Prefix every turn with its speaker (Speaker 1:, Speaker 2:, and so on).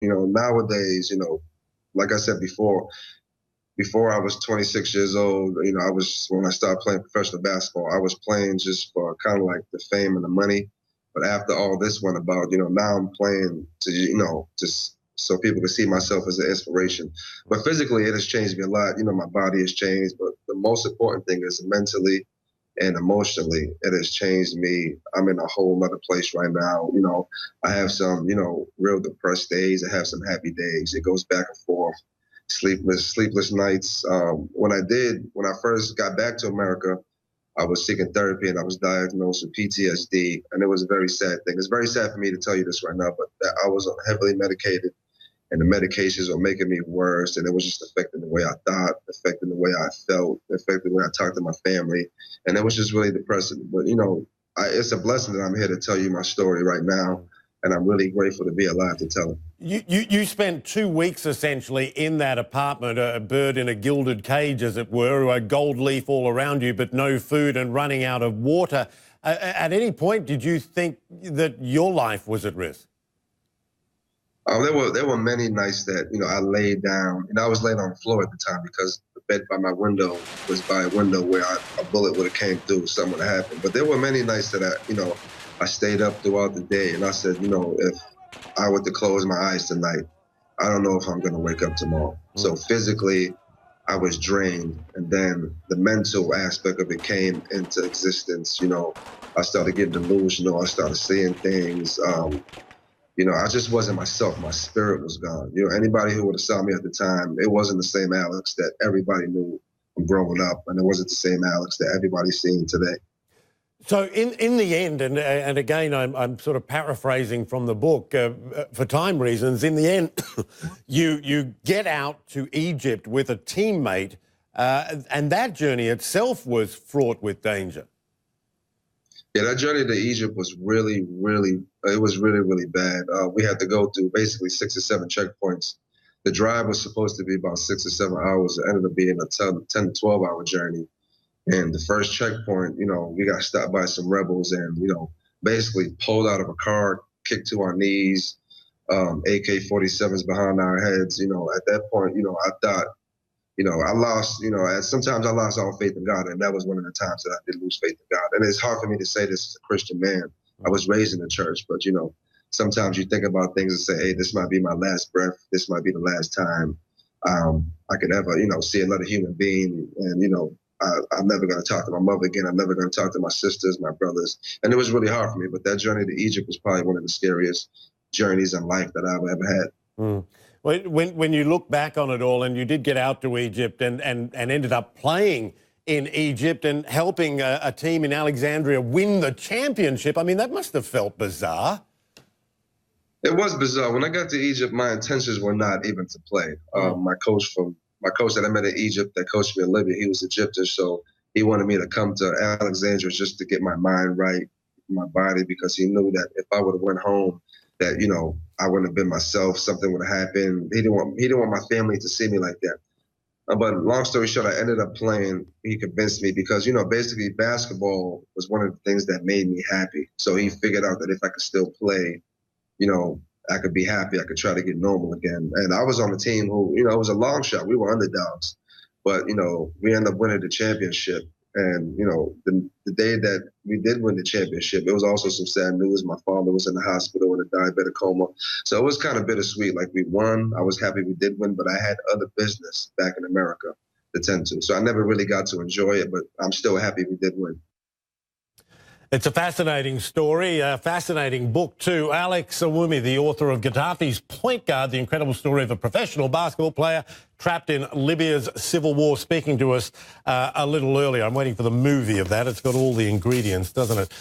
Speaker 1: Nowadays, like I said before I was 26 years old, when I started playing professional basketball, I was playing just for kind of like the fame and the money. But after all this went about, now I'm playing to, just so people can see myself as an inspiration. But physically, it has changed me a lot. My body has changed, but the most important thing is mentally and emotionally, it has changed me. I'm in a whole other place right now. I have some, real depressed days. I have some happy days. It goes back and forth. Sleepless nights. When I first got back to America, I was seeking therapy and I was diagnosed with PTSD, and it was a very sad thing. It's very sad for me to tell you this right now, but I was heavily medicated, and the medications were making me worse, and it was just affecting the way I thought, affecting the way I felt, affecting the way I talked to my family, and it was just really depressing. But, it's a blessing that I'm here to tell you my story right now, and I'm really grateful to be alive to tell it.
Speaker 2: You spent 2 weeks essentially in that apartment, a bird in a gilded cage, as it were, a gold leaf all around you, but no food and running out of water. At any point, did you think that your life was at risk?
Speaker 1: There were many nights that, I laid down, and I was laying on the floor at the time because the bed by my window was by a window where a bullet would have came through, something would have happened. But there were many nights that I stayed up throughout the day, and I said, if I were to close my eyes tonight, I don't know if I'm going to wake up tomorrow. So physically, I was drained, and then the mental aspect of it came into existence. I started getting delusional. I started seeing things. I just wasn't myself. My spirit was gone. Anybody who would have saw me at the time, it wasn't the same Alex that everybody knew from growing up, and it wasn't the same Alex that everybody's seeing today.
Speaker 2: So in the end, and again, I'm sort of paraphrasing from the book for time reasons, in the end, you get out to Egypt with a teammate, and that journey itself was fraught with danger.
Speaker 1: Yeah, that journey to Egypt was really, really bad. We had to go through basically 6 or 7 checkpoints. The drive was supposed to be about 6 or 7 hours. It ended up being a 10 to 12-hour journey. And the first checkpoint, we got stopped by some rebels and, basically pulled out of a car, kicked to our knees, AK-47s behind our heads. At that point, I thought, I lost, sometimes I lost all faith in God. And that was one of the times that I did lose faith in God. And it's hard for me to say this as a Christian man. I was raised in the church, but, sometimes you think about things and say, hey, this might be my last breath. This might be the last time I could ever, see another human being. And, I'm never going to talk to my mother again. I'm never going to talk to my sisters, my brothers. And it was really hard for me. But that journey to Egypt was probably one of the scariest journeys in life that I've ever had.
Speaker 2: When you look back on it all, and you did get out to Egypt and ended up playing in Egypt and helping a team in Alexandria win the championship, I mean, that must have felt bizarre.
Speaker 1: It was bizarre. When I got to Egypt, my intentions were not even to play. My coach that I met in Egypt that coached me in Libya, he was Egyptian, so he wanted me to come to Alexandria just to get my mind right, my body, because he knew that if I would have went home, that, I wouldn't have been myself, something would have happened. He didn't want my family to see me like that. But long story short, I ended up playing. He convinced me because, basically basketball was one of the things that made me happy. So he figured out that if I could still play, I could be happy. I could try to get normal again. And I was on a team who, it was a long shot. We were underdogs. But, we ended up winning the championship. And, the day that we did win the championship, it was also some sad news. My father was in the hospital in a diabetic coma. So it was kind of bittersweet. Like, we won. I was happy we did win, but I had other business back in America to tend to. So I never really got to enjoy it, but I'm still happy we did win.
Speaker 2: It's a fascinating story, a fascinating book too. Alex Awumi, the author of Gaddafi's Point Guard, the incredible story of a professional basketball player trapped in Libya's civil war, speaking to us a little earlier. I'm waiting for the movie of that. It's got all the ingredients, doesn't it?